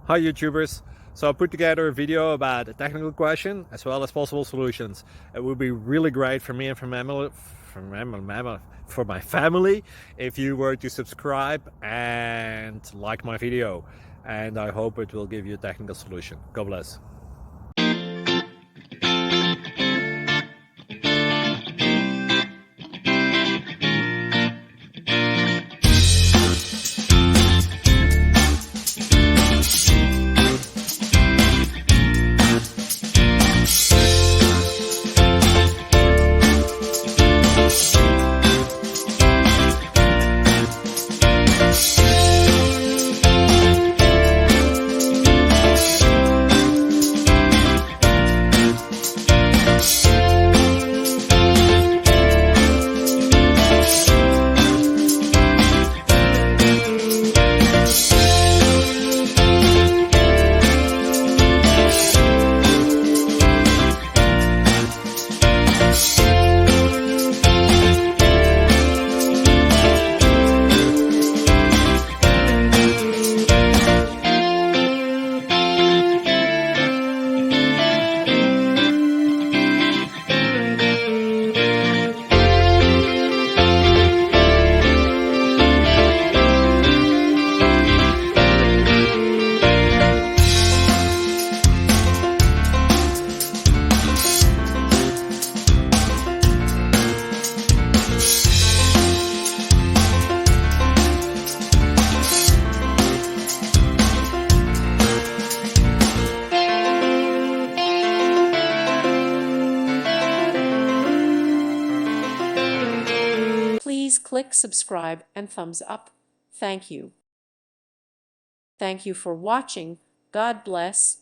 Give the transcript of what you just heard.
Hi YouTubers! So I put together a video about a technical question as well as possible solutions. It would be really great for me and for my family if you were to subscribe and like my video, and I hope it will give you a technical solution. God bless. Please click subscribe and thumbs up. Thank you. Thank you for watching. God bless.